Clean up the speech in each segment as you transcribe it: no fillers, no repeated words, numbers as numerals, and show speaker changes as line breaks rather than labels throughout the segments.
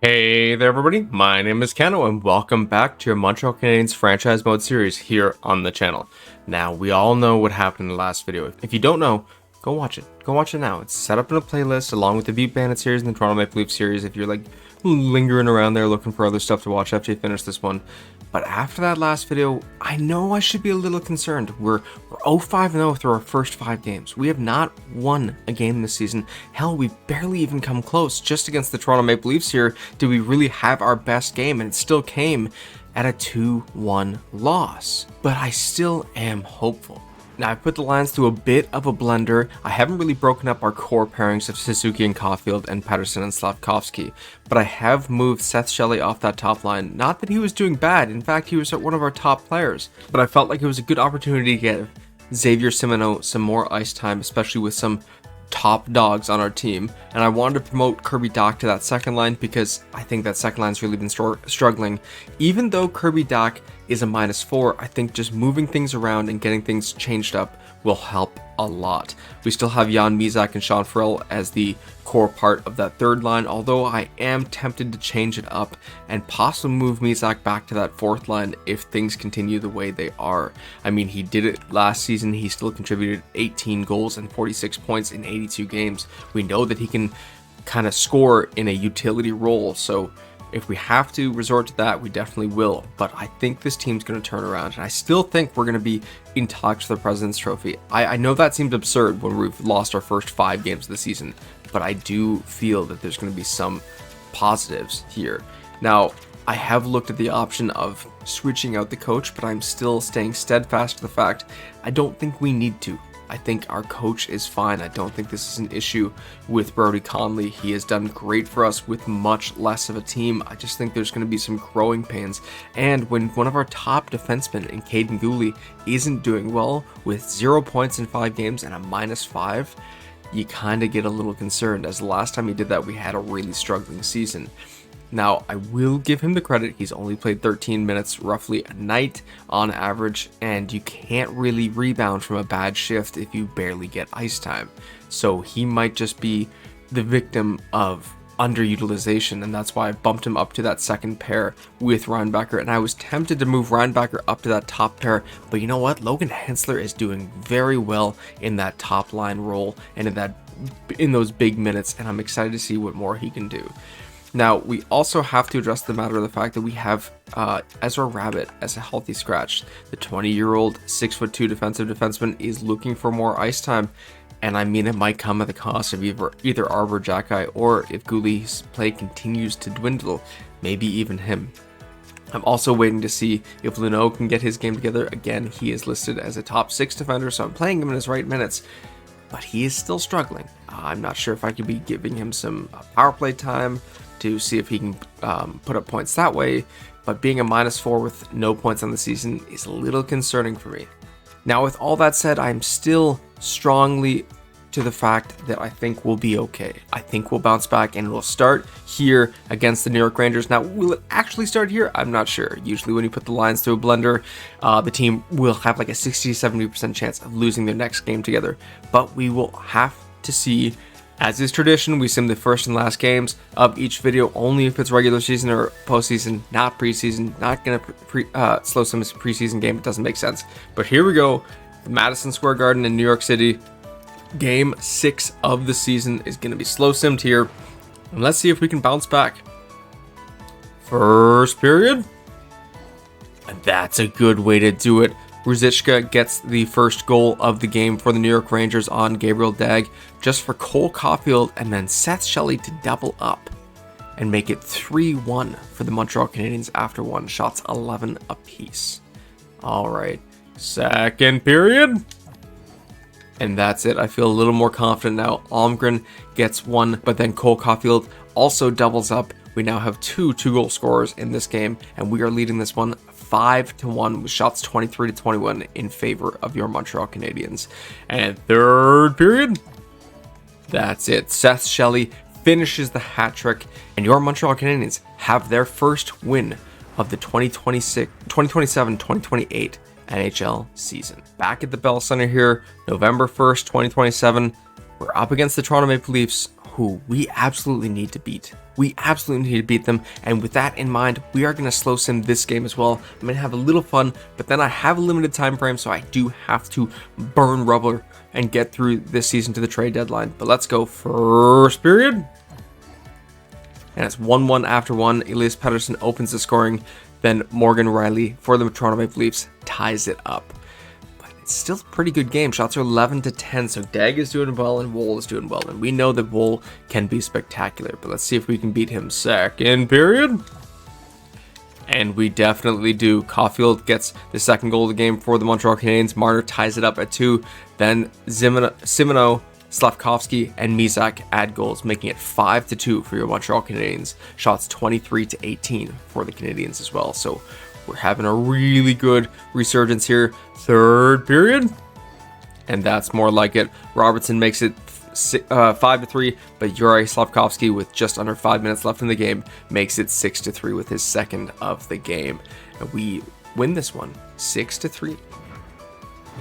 Hey there everybody, my name is Kano and welcome back to your Montreal Canadiens franchise mode series here on the channel. Now, we all know what happened in the last video. If you don't know, go watch it. Go watch it now. It's set up in a playlist along with the Beat Bandit series and the Toronto Maple Leaf series if you're like lingering around there looking for other stuff to watch after you finish this one. But after that last video, I know I should be a little concerned. We're 0-5-0 through our first 5 games. We have not won a game this season. Hell, we barely even come close. Just against the Toronto Maple Leafs here, did we really have our best game? And it still came at a 2-1 loss. But I still am hopeful. Now, I put the lines through a bit of a blender. I haven't really broken up our core pairings of Suzuki and Caulfield and Pettersson and Slavkovsky, but I have moved Seth Shelley off that top line. Not that he was doing bad, in fact, he was one of our top players, but I felt like it was a good opportunity to get Xavier Simoneau some more ice time, especially with some top dogs on our team, and I wanted to promote Kirby Dach to that second line because I think that second line's really been struggling. Even though Kirby Dach is a -4, I think just moving things around and getting things changed up will help a lot. We still have Jan Mizak and Sean Farrell as the core part of that third line, although I am tempted to change it up and possibly move Mizak back to that fourth line if things continue the way they are. I mean, he did it last season. He still contributed 18 goals and 46 points in 82 games. We know that he can kind of score in a utility role, so if we have to resort to that, we definitely will. But I think this team's going to turn around, and I still think we're going to be in talks for the President's Trophy. I know that seems absurd when we've lost our first 5 games of the season, but I do feel that there's going to be some positives here. Now, I have looked at the option of switching out the coach, but I'm still staying steadfast to the fact I don't think we need to. I think our coach is fine. I don't think this is an issue with Brody Conley. He has done great for us with much less of a team. I just think there's going to be some growing pains. And when one of our top defensemen in Caden Gooley isn't doing well with 0 points in 5 games and a -5, you kind of get a little concerned, as the last time he did that, we had a really struggling season. Now, I will give him the credit. He's only played 13 minutes roughly a night on average, and you can't really rebound from a bad shift if you barely get ice time. So he might just be the victim of underutilization, and that's why I bumped him up to that second pair with Reinbacher. And I was tempted to move Reinbacher up to that top pair, but you know what? Logan Hensler is doing very well in that top line role and in those big minutes, and I'm excited to see what more he can do. Now, we also have to address the matter of the fact that we have Ezra Rabbit as a healthy scratch. The 20-year-old 6'2" defensive defenseman is looking for more ice time, and I mean it might come at the cost of either Arbor Jacki, or if Gooley's play continues to dwindle, maybe even him. I'm also waiting to see if Luneau can get his game together. Again, he is listed as a top 6 defender, so I'm playing him in his right minutes, but he is still struggling. I'm not sure if I could be giving him some power play time to see if he can put up points that way, but being a -4 with no points on the season is a little concerning for me. Now, with all that said, I'm still strongly to the fact that I think we'll be okay. I think we'll bounce back, and we'll start here against the New York Rangers. Now, will it actually start here? I'm not sure. Usually when you put the lines through a blender, the team will have like a 60-70% chance of losing their next game together, but we will have to see. As is tradition, we sim the first and last games of each video only if it's regular season or postseason, not preseason. Not gonna slow sim a preseason game, it doesn't make sense. But here we go, Madison Square Garden in New York City. Game 6 of the season is gonna be slow simmed here, and let's see if we can bounce back. First period, and that's a good way to do it. Ruzicka gets the first goal of the game for the New York Rangers on Gabriel Dagg, just for Cole Caulfield and then Seth Shelley to double up and make it 3-1 for the Montreal Canadiens after 1 shots, 11 apiece. All right, second period, and that's it. I feel a little more confident now. Almgren gets 1, but then Cole Caulfield also doubles up. We now have 2 2-goal scorers in this game, and we are leading this one 5-1 with shots 23-21 in favor of your Montreal Canadiens. And third period, that's it. Seth Shelley finishes the hat trick, and your Montreal Canadiens have their first win of the 2027-2028 NHL season. Back at the Bell Center here, November 1st, 2027. We're up against the Toronto Maple Leafs, who we absolutely need to beat. We absolutely need to beat them, and with that in mind, we are going to slow sim this game as well. I'm going to have a little fun, but then I have a limited time frame, so I do have to burn rubber and get through this season to the trade deadline. But let's go first period. And it's 1-1 after one. Elias Pettersson opens the scoring, then Morgan Riley for the Toronto Maple Leafs ties it up. It's still a pretty good game. Shots are 11-10, so Dag is doing well and Woll is doing well. And we know that Woll can be spectacular, but let's see if we can beat him. Second period. And we definitely do. Caulfield gets the second goal of the game for the Montreal Canadiens. Marner ties it up at 2. Then Simoneau, Slavkovsky, and Mizak add goals, making it 5-2 for your Montreal Canadiens. Shots 23-18 for the Canadiens as well. So we're having a really good resurgence here. Third period. And that's more like it. Robertson makes it 5-3, but Yuri Slavkovsky, with just under 5 minutes left in the game, makes it 6-3 with his second of the game. And we win this one 6-3.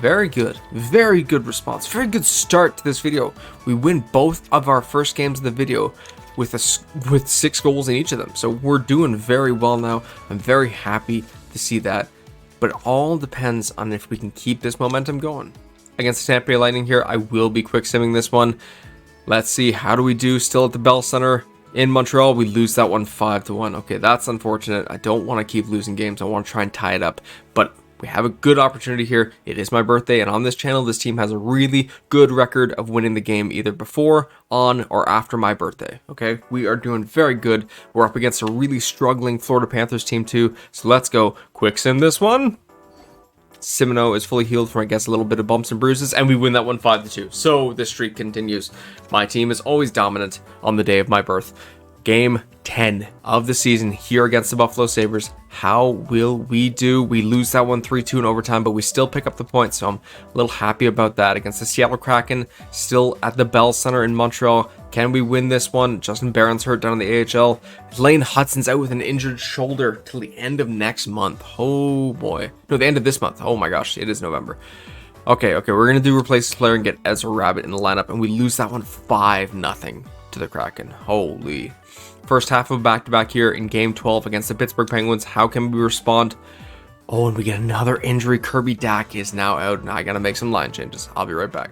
Very good response. Very good start to this video. We win both of our first games of the video with 6 goals in each of them. So we're doing very well now. I'm very happy to see that. But it all depends on if we can keep this momentum going. Against the Tampa Bay Lightning here, I will be quick simming this one. Let's see, how do we do still at the Bell Center in Montreal? We lose that one 5-1. Okay, that's unfortunate. I don't want to keep losing games. I want to try and tie it up. But we have a good opportunity here. It is my birthday, and on this channel, this team has a really good record of winning the game either before, on, or after my birthday. Okay, we are doing very good. We're up against a really struggling Florida Panthers team too, so let's go quick sim this one. Simoneau is fully healed from, I guess, a little bit of bumps and bruises, and we win that one 5-2. So the streak continues. My team is always dominant on the day of my birth. Game 10 of the season here against the Buffalo Sabres. How will we do? We lose that one 3-2 in overtime, but we still pick up the points, so I'm a little happy about that. Against the Seattle Kraken, still at the Bell Center in Montreal. Can we win this one? Justin Barron's hurt down in the AHL. Lane Hutson's out with an injured shoulder till the end of next month. Oh boy. No, the end of this month. Oh my gosh, it is November. Okay, we're going to do replace this player and get Ezra Rabbit in the lineup, and we lose that one 5-0 to the Kraken. Holy. First half of back-to-back here in Game 12 against the Pittsburgh Penguins. How can we respond? Oh, and we get another injury. Kirby Dach is now out. Now I got to make some line changes. I'll be right back.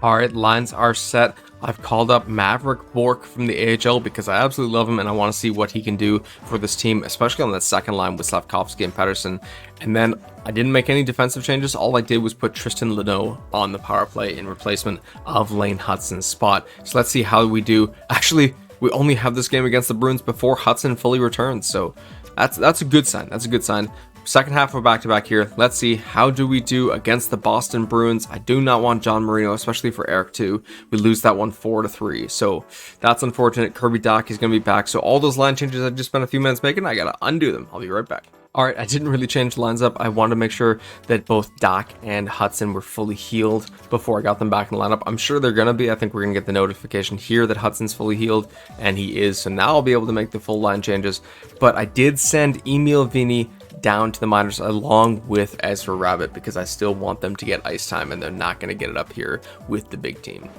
All right, lines are set. I've called up Maverick Bourque from the AHL because I absolutely love him and I want to see what he can do for this team, especially on that second line with Slavkovsky and Pettersson. And then I didn't make any defensive changes. All I did was put Tristan Luneau on the power play in replacement of Lane Hutson's spot. So let's see how we do. Actually, we only have this game against the Bruins before Hudson fully returns, so that's a good sign. That's a good sign. Second half of back-to-back here. Let's see, how do we do against the Boston Bruins? I do not want John Marino, especially for Eric too. We lose that one 4-3, so that's unfortunate. Kirby Dach is going to be back, so all those line changes I just spent a few minutes making, I got to undo them. I'll be right back. All right, I didn't really change the lines up. I wanted to make sure that both Dach and Hudson were fully healed before I got them back in the lineup. I'm sure they're going to be. I think we're going to get the notification here that Hudson's fully healed, and he is. So now I'll be able to make the full line changes. But I did send Emil Vini down to the minors along with Ezra Rabbit because I still want them to get ice time, and they're not going to get it up here with the big team.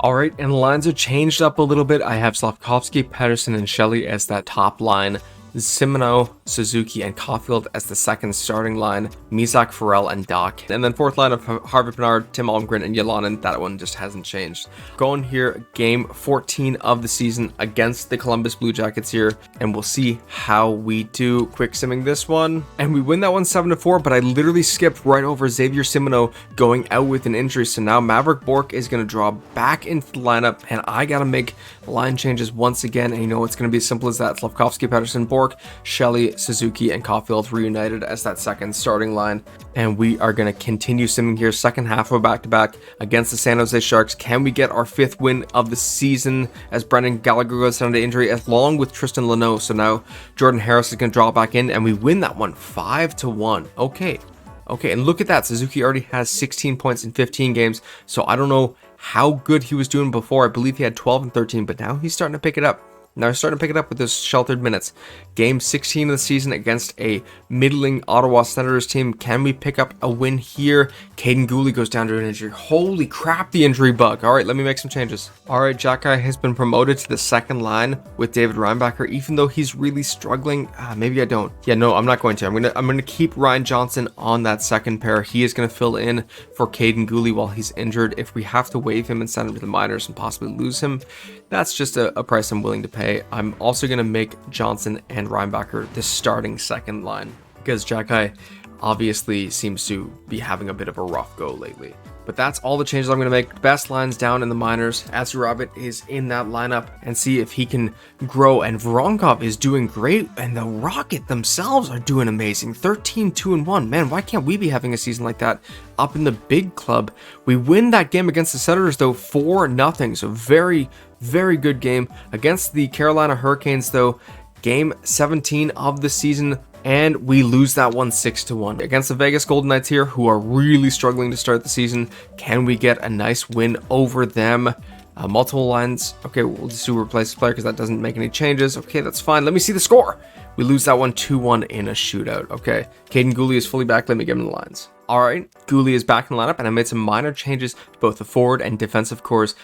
All right, and the lines are changed up a little bit. I have Slavkovsky, Pettersson, and Shelley as that top line. Simoneau, Suzuki, and Caulfield as the second starting line, Mizak, Farrell, and Dach. And then fourth line of Harvey Pinard, Tim Almgren, and Yelanin. That one just hasn't changed. Going here, game 14 of the season against the Columbus Blue Jackets here, and we'll see how we do. Quick simming this one, and we win that one 7-4, but I literally skipped right over Xavier Simoneau going out with an injury, so now Maverick Bourque is going to draw back into the lineup, and I got to make line changes once again, and you know it's going to be as simple as that. Slavkovsky, Pettersson, Bourque, Shelley, Suzuki, and Caulfield reunited as that second starting line. And we are going to continue simming here. Second half of a back-to-back against the San Jose Sharks. Can we get our 5th win of the season as Brendan Gallagher goes down to injury along with Tristan Luneau? So now Jordan Harris is going to draw back in, and we win that one 5-1. Okay, and look at that. Suzuki already has 16 points in 15 games. So I don't know how good he was doing before. I believe he had 12 and 13, but now he's starting to pick it up. Now they're starting to pick it up with those sheltered minutes. Game 16 of the season against a middling Ottawa Senators team. Can we pick up a win here? Caden Gooley goes down to an injury. Holy crap, the injury bug. All right, let me make some changes. All right, Jacky has been promoted to the second line with David Reinbacher, even though he's really struggling. Maybe I don't. Yeah, no, I'm not going to. I'm gonna keep Ryan Johnson on that second pair. He is gonna fill in for Caden Gooley while he's injured. If we have to waive him and send him to the minors and possibly lose him, that's just a price I'm willing to pay. I'm also going to make Johnson and Reinbacher the starting second line because Jacky obviously seems to be having a bit of a rough go lately. But that's all the changes I'm going to make. Best lines down in the minors. Azu Rabbit is in that lineup and see if he can grow. And Voronkov is doing great. And the Rocket themselves are doing amazing. 13-2-1. Man, why can't we be having a season like that up in the big club? We win that game against the Senators, though, 4-0. So very, very good game. Against the Carolina Hurricanes, though, game 17 of the season. And we lose that one 6-1 against the Vegas Golden Knights here, who are really struggling to start the season. Can we get a nice win over them? Multiple lines. Okay, we'll just do replace player because that doesn't make any changes. Okay, that's fine. Let me see the score. We lose that one 2-1 in a shootout. Okay, Caden Gooley is fully back. Let me give him the lines. All right, Gooley is back in the lineup, and I made some minor changes to both the forward and defensive cores,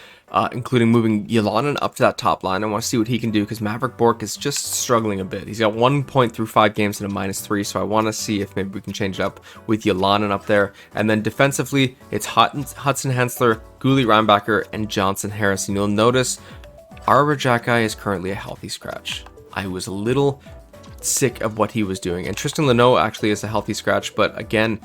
including moving Yolanen up to that top line. I want to see what he can do because Maverick Bourque is just struggling a bit. He's got 1 point through 5 games and a -3, so I want to see if maybe we can change it up with Yolanen up there. And then defensively, it's Hudson Hensler, Gooley Reinbacher, and Johnson Harris. And you'll notice Arber Xhekaj is currently a healthy scratch. I was a little sick of what he was doing, and Tristan Luneau actually is a healthy scratch, but again,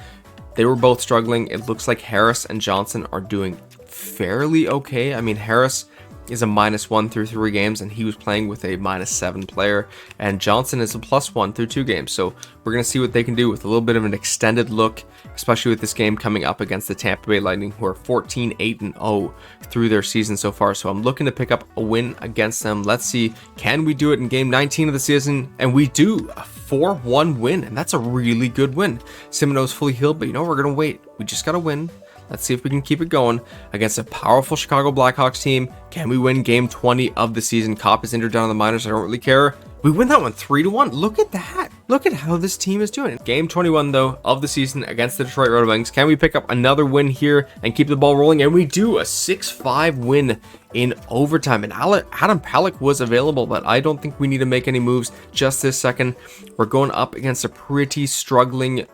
they were both struggling. It looks like Harris and Johnson are doing fairly okay. I mean, Harris is a -1 through 3 games, and he was playing with a -7 player, and Johnson is a +1 through 2 games. So we're going to see what they can do with a little bit of an extended look, especially with this game coming up against the Tampa Bay Lightning, who are 14-8-0 through their season so far. So I'm looking to pick up a win against them. Let's see, can we do it in game 19 of the season? And we do. A 4-1 win, and that's a really good win. Simoneau's fully healed, but you know, we're going to wait. We just got to win. Let's see if we can keep it going against a powerful Chicago Blackhawks team. Can we win game 20 of the season? Copp is injured down in the minors. I don't really care. We win that one 3-1. Look at that. Look at how this team is doing. Game 21, though, of the season against the Detroit Red Wings. Can we pick up another win here and keep the ball rolling? And we do. A 6-5 win in overtime. And Adam Palak was available, but I don't think we need to make any moves just this second. We're going up against a pretty struggling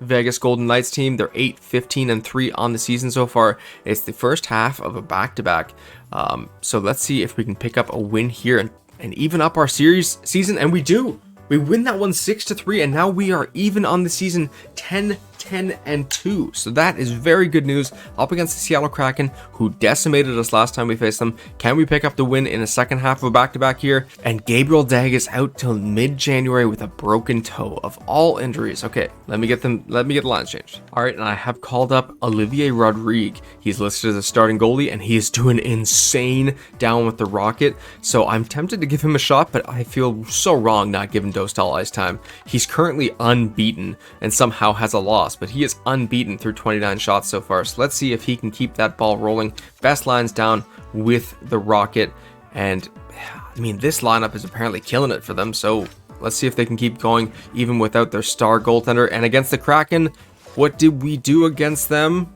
Vegas Golden Knights team. They're 8-15-3 on the season so far. It's the first half of a back-to-back. So let's see if we can pick up a win here and even up our season, and we do. We win that one 6-3, and now we are even on the season 10-10-2. So that is very good news. Up against the Seattle Kraken, who decimated us last time we faced them. Can we pick up the win in the second half of a back-to-back here? And Gabriel Dag is out till mid-January with a broken toe. Of all injuries. Okay, let me get the lines changed. All right, and I have called up Olivier Rodrigue. He's listed as a starting goalie, and he is doing insane down with the Rocket. So I'm tempted to give him a shot, but I feel so wrong not giving Dostal ice time. He's currently unbeaten and somehow has a loss, but he is unbeaten through 29 shots so far. So let's see if he can keep that ball rolling. Best lines down with the Rocket, and I mean, this lineup is apparently killing it for them. So let's see if they can keep going even without their star goaltender. And against the Kraken, what did we do against them?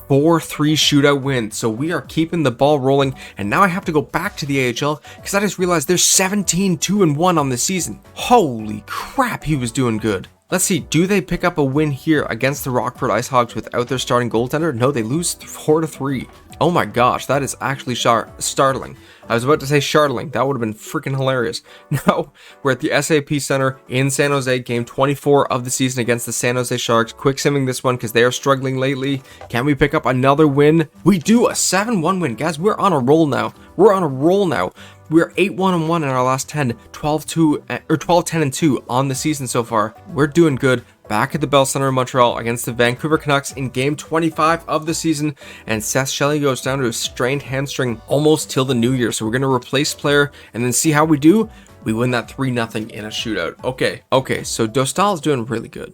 4-3 shootout win. So we are keeping the ball rolling, and now I have to go back to the AHL because I just realized they're 17-2-1 on the season. Holy crap, he was doing good. Let's see, do they pick up a win here against the Rockford Ice Hogs without their starting goaltender? No, they lose 4-3. Oh my gosh, that is actually startling. I was about to say startling. That would have been freaking hilarious. Now, we're at the SAP Center in San Jose, game 24 of the season against the San Jose Sharks. Quick simming this one because they are struggling lately. Can we pick up another win? We do, a 7-1 win. Guys, we're on a roll now. We're We're 8-1-1 in our last 10, 12-10-2 on the season so far. We're doing good. Back at the Bell Center in Montreal against the Vancouver Canucks in game 25 of the season, and Seth Shelley goes down to a strained hamstring almost till the new year. So we're going to replace player and then see how we do. We win that 3-0 in a shootout. Okay, so Dostal's doing really good.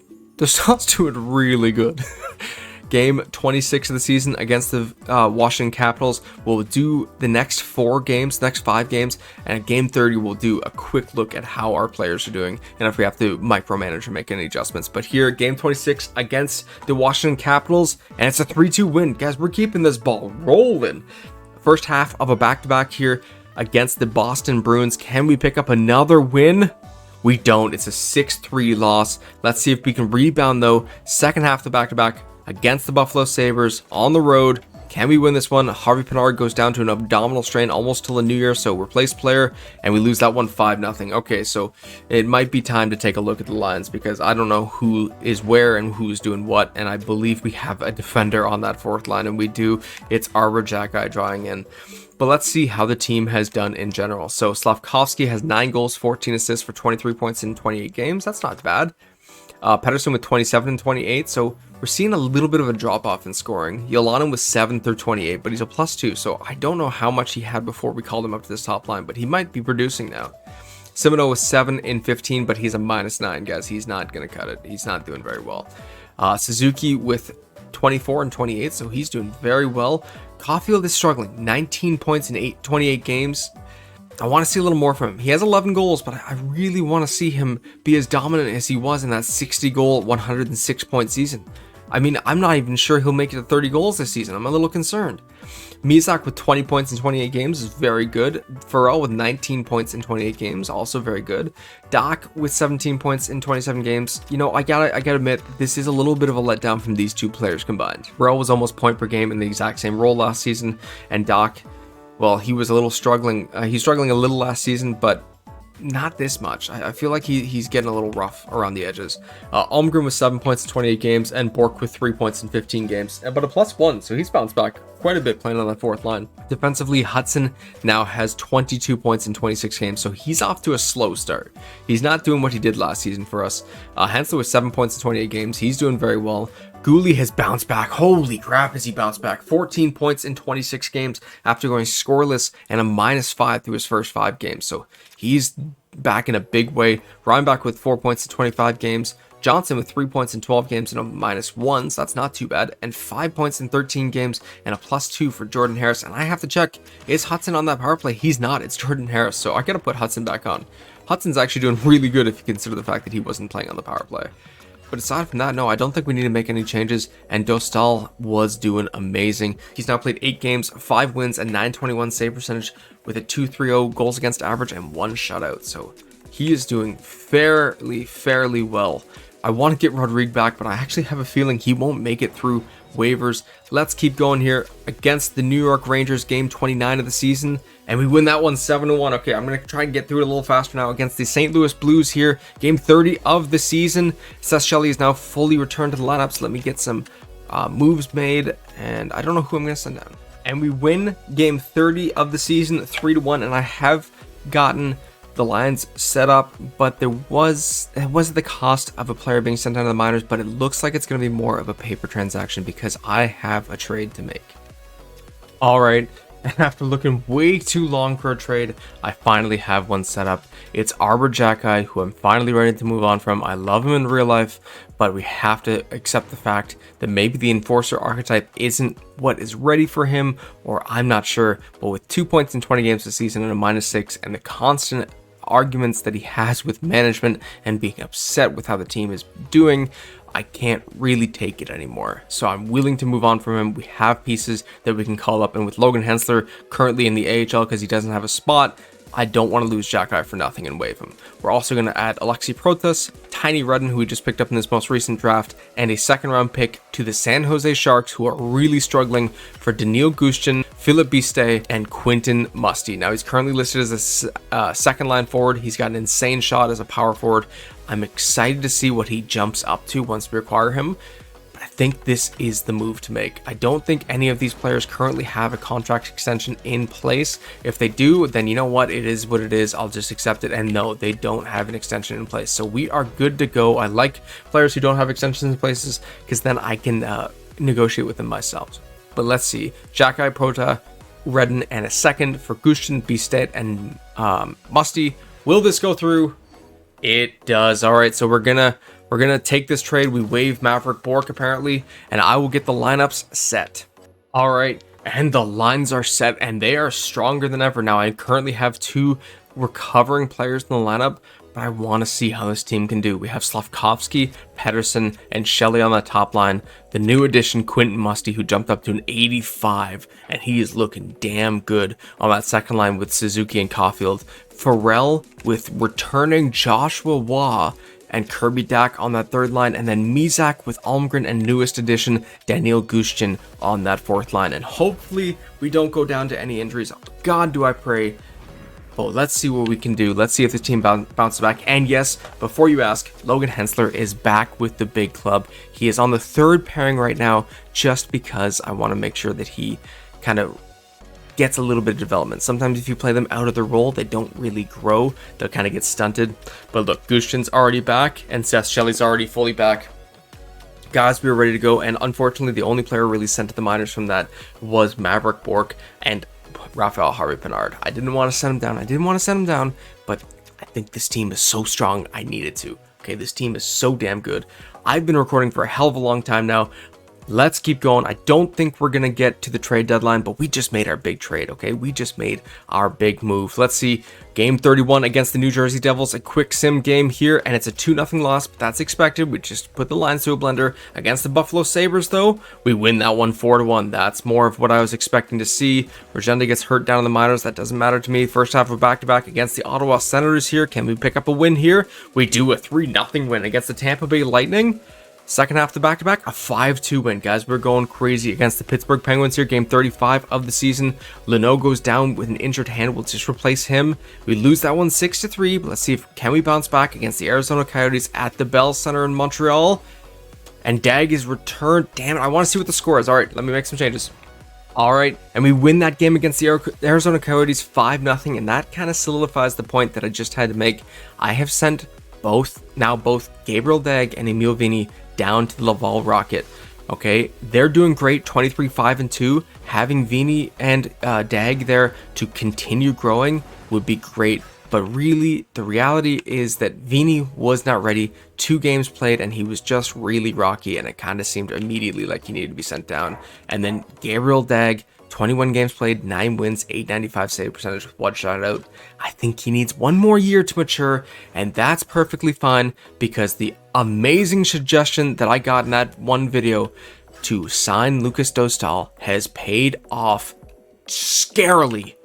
game 26 of the season against the Washington Capitals. We'll do the next 5 games, and at game 30 we'll do a quick look at how our players are doing and if we have to micromanage or make any adjustments. But here, game 26 against the Washington Capitals, and it's a 3-2 win. Guys, we're keeping this ball rolling. First half of a back-to-back here against the Boston Bruins. Can we pick up another win? We don't. It's a 6-3 loss. Let's see if we can rebound though. Second half of the back-to-back against the Buffalo Sabres on the road. Can we win this one? Harvey Pinard goes down to an abdominal strain almost till the new year, so replace player, and we lose that one 5-0. Okay, so it might be time to take a look at the lines because I don't know who is where and who's doing what, and I believe we have a defender on that fourth line, and we do. It's Arbor Jackeye drawing in. But let's see how the team has done in general. So Slavkovsky has 9 goals, 14 assists for 23 points in 28 games. That's not bad. Pettersson with 27 and 28, so we're seeing a little bit of a drop-off in scoring. Yolanen was 7 through 28, but he's a +2, so I don't know how much he had before we called him up to this top line, but he might be producing now. Simoneau was 7 in 15, but he's a -9, guys. He's not going to cut it. He's not doing very well. Suzuki with 24 and 28, so he's doing very well. Caulfield is struggling, 19 points in 28 games. I want to see a little more from him. He has 11 goals, but I really want to see him be as dominant as he was in that 60-goal, 106-point season. I mean, I'm not even sure he'll make it to 30 goals this season. I'm a little concerned. Mizak with 20 points in 28 games is very good. Farrell with 19 points in 28 games, also very good. Doc with 17 points in 27 games. You know, I gotta admit, this is a little bit of a letdown from these two players combined. Farrell was almost point per game in the exact same role last season, and Doc, well, he was a little struggling. He's struggling a little last season, but not this much. I feel like he's getting a little rough around the edges. Almgren with 7 points in 28 games, and Bork with 3 points in 15 games, but a +1, so he's bounced back quite a bit playing on that fourth line. Defensively, Hudson now has 22 points in 26 games, so he's off to a slow start. He's not doing what he did last season for us. Hensler with 7 points in 28 games. He's doing very well. Gooley has bounced back. Holy crap, has he bounced back. 14 points in 26 games after going scoreless and a -5 through his first 5 games. So he's back in a big way. Reinbach with 4 points in 25 games. Johnson with 3 points in 12 games and a -1, so that's not too bad. And 5 points in 13 games and a +2 for Jordan Harris. And I have to check, is Hudson on that power play? He's not. It's Jordan Harris. So I got to put Hudson back on. Hudson's actually doing really good if you consider the fact that he wasn't playing on the power play. But aside from that, no, I don't think we need to make any changes, and Dostal was doing amazing. He's now played 8 games, 5 wins, and .921 save percentage with a .230 goals against average and 1 shutout. So he is doing fairly well. I want to get Rodrigue back, but I actually have a feeling he won't make it through waivers. Let's keep going here against the New York Rangers, game 29 of the season, and we win that one 7-1. Okay, I'm going to try and get through it a little faster now against the St. Louis Blues here, game 30 of the season. Seth Shelley is now fully returned to the lineup, so let me get some moves made, and I don't know who I'm going to send down. And we win game 30 of the season 3-1, and I have gotten the lines set up, but it was at the cost of a player being sent down to the minors, but it looks like it's going to be more of a paper transaction because I have a trade to make. All right, and after looking way too long for a trade, I finally have one set up. It's Arbor Jackeye, who I'm finally ready to move on from. I love him in real life, but we have to accept the fact that maybe the Enforcer archetype isn't what is ready for him, or I'm not sure. But with 2 points in 20 games this season and a -6, and the constant arguments that he has with management and being upset with how the team is doing, I can't really take it anymore. So I'm willing to move on from him. We have pieces that we can call up, and with Logan Hensler currently in the AHL because he doesn't have a spot, I don't want to lose Jackeye for nothing and waive him. We're also going to add Alexei Protas, Tiny Rudden, who we just picked up in this most recent draft, and a second-round pick to the San Jose Sharks, who are really struggling, for Daniil Gushchin, Philip Biste, and Quentin Musty. Now, he's currently listed as a second-line forward. He's got an insane shot as a power forward. I'm excited to see what he jumps up to once we acquire him. I think this is the move to make. I don't think any of these players currently have a contract extension in place. If they do, then you know what? It is what it is. I'll just accept it. And no, they don't have an extension in place. So we are good to go. I like players who don't have extensions in places because then I can negotiate with them myself. But let's see. Jackeye, Prota, Redden, and a second for Gushtin, Bistet, and Musty. Will this go through? It does. All right, so we're gonna We're going to take this trade. We waive Maverick Bork apparently, and I will get the lineups set. All right, and the lines are set, and they are stronger than ever. Now, I currently have 2 recovering players in the lineup, but I want to see how this team can do. We have Slavkovsky, Pedersen, and Shelley on the top line. The new addition, Quentin Musty, who jumped up to an 85, and he is looking damn good on that second line with Suzuki and Caulfield. Farrell with returning Joshua Waugh and Kirby Dak on that third line, and then Mizak with Almgren and newest addition Daniil Gushchin on that fourth line. And hopefully we don't go down to any injuries. God, do I pray. But let's see what we can do. Let's see if this team bounces back. And yes, before you ask, Logan Hensler is back with the big club. He is on the 3rd pairing right now, just because I want to make sure that he kind of gets a little bit of development. Sometimes if you play them out of the role, they don't really grow. They'll kind of get stunted. But look, Gushchin's already back, and Seth Shelley's already fully back. Guys, we were ready to go, and unfortunately, the only player really sent to the minors from that was Maverick Bork and Raphael Harvey-Pinard. I didn't want to send him down, but I think this team is so strong, I needed to. Okay, this team is so damn good. I've been recording for a hell of a long time now. Let's keep going. I don't think we're going to get to the trade deadline, but we just made our big trade, okay? We just made our big move. Let's see. Game 31 against the New Jersey Devils. A quick sim game here, and it's a 2-0 loss, but that's expected. We just put the lines to a blender. Against the Buffalo Sabres, though, we win that one 4-1. That's more of what I was expecting to see. Regenda gets hurt down in the minors. That doesn't matter to me. First half of back-to-back against the Ottawa Senators here. Can we pick up a win here? We do, a 3-0 win against the Tampa Bay Lightning. Second half of the back-to-back, a 5-2 win. Guys, we're going crazy against the Pittsburgh Penguins here. Game 35 of the season. Leno goes down with an injured hand. We'll just replace him. We lose that one 6-3, but let's see if can we bounce back against the Arizona Coyotes at the Bell Center in Montreal. And Dag is returned. Damn it, I want to see what the score is. All right, let me make some changes. All right, and we win that game against the Arizona Coyotes 5-0, and that kind of solidifies the point that I just had to make. I have sent both Gabriel Dag and Emil Vini down to the Laval Rocket. Okay, they're doing great, 23-5-2. Having Vini and Dag there to continue growing would be great. But really, the reality is that Vini was not ready. 2 games played, and he was just really rocky, and it kind of seemed immediately like he needed to be sent down. And then Gabriel Dag, 21 games played, 9 wins, 895 save percentage with 1 shutout. I think he needs 1 more year to mature, and that's perfectly fine, because the amazing suggestion that I got in that one video to sign Lucas Dostal has paid off scarily,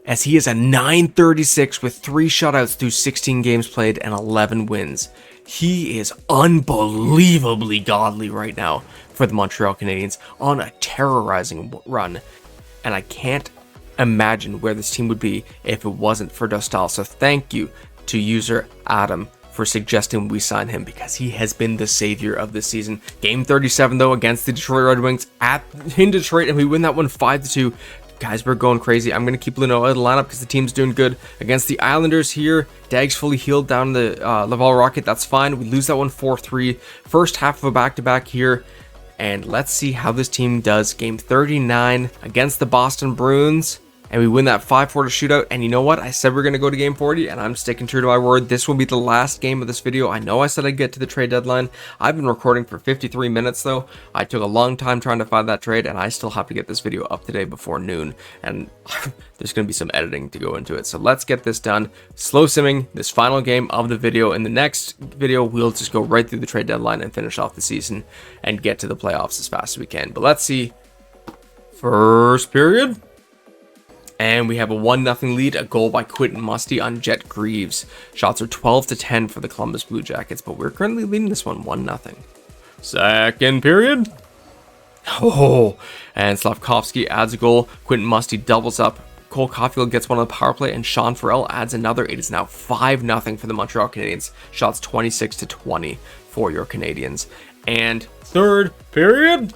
as he is a 936 with 3 shutouts through 16 games played and 11 wins. He is unbelievably godly right now for the Montreal Canadiens on a terrorizing run. And I can't imagine where this team would be if it wasn't for Dostal. So thank you to user Adam for suggesting we sign him, because he has been the savior of this season. Game 37 though against the Detroit Red Wings in Detroit, and we win that one 5-2. Guys, we're going crazy. I'm going to keep Leno out of the lineup because the team's doing good. Against the Islanders here, Dag's fully healed down the Laval Rocket. That's fine. We lose that one 4-3. First half of a back-to-back here. And let's see how this team does. Game 39 against the Boston Bruins. And we win that 5-4 shootout. And you know what? I said we're going to go to game 40, and I'm sticking true to my word. This will be the last game of this video. I know I said I'd get to the trade deadline. I've been recording for 53 minutes, though. I took a long time trying to find that trade, and I still have to get this video up today before noon. And there's going to be some editing to go into it. So let's get this done. Slow simming this final game of the video. In the next video, we'll just go right through the trade deadline and finish off the season and get to the playoffs as fast as we can. But let's see. First period. And we have a 1-0 lead, a goal by Quentin Musty on Jet Greaves. Shots are 12-10 for the Columbus Blue Jackets, but we're currently leading this one 1-0. Second period. Oh, and Slavkovsky adds a goal. Quentin Musty doubles up. Cole Caulfield gets one on the power play, and Sean Farrell adds another. It is now 5-0 for the Montreal Canadiens. Shots 26-20 for your Canadiens. And third period.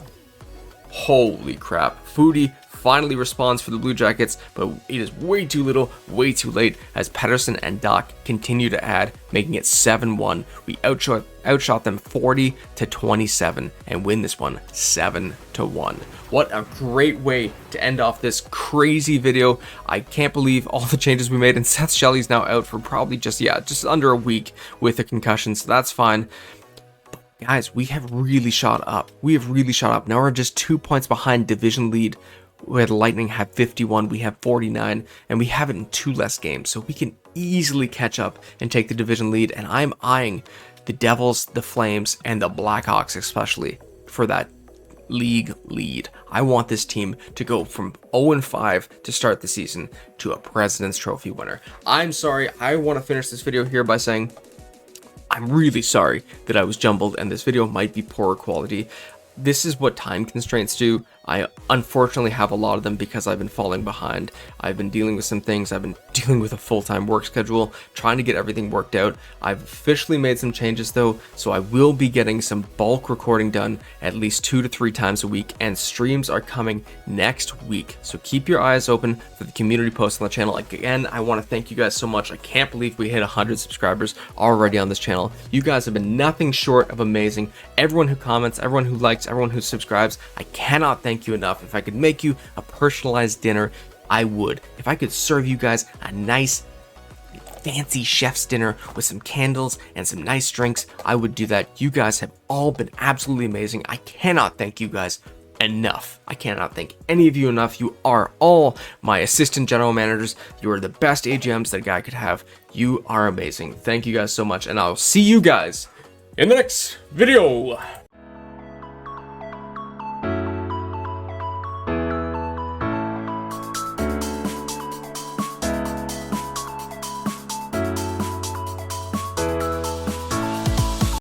Holy crap. Foodie finally responds for the Blue Jackets, but it is way too little, way too late, as Pedersen and Doc continue to add, making it 7-1. We outshot them 40-27 and win this one 7-1. What a great way to end off this crazy video. I can't believe all the changes we made, and Seth Shelley's now out for probably just under a week with a concussion, so that's fine. guys, we have really shot up. We have really shot up. Now we're just 2 points behind division lead, where the Lightning have 51, we have 49, and we have it in 2 less games. So we can easily catch up and take the division lead. And I'm eyeing the Devils, the Flames, and the Blackhawks especially for that league lead. I want this team to go from 0-5 to start the season to a President's Trophy winner. I'm sorry, I want to finish this video here by saying I'm really sorry that I was jumbled and this video might be poor quality. This is what time constraints do. I unfortunately have a lot of them because I've been falling behind. I've been dealing with some things. I've been dealing with a full-time work schedule, trying to get everything worked out. I've officially made some changes though, so I will be getting some bulk recording done at least 2 to 3 times a week, and streams are coming next week. So keep your eyes open for the community posts on the channel. Again, I want to thank you guys so much. I can't believe we hit 100 subscribers already on this channel. You guys have been nothing short of amazing. Everyone who comments, everyone who likes, everyone who subscribes, I cannot thank you enough. If I could make you a personalized dinner, I would. If I could serve you guys a nice fancy chef's dinner with some candles and some nice drinks, I would do that. You guys have all been absolutely amazing. I cannot thank you guys enough. I cannot thank any of you enough. You are all my assistant general managers. You are the best AGMs that a guy could have. You are amazing. Thank you guys so much, and I'll see you guys in the next video.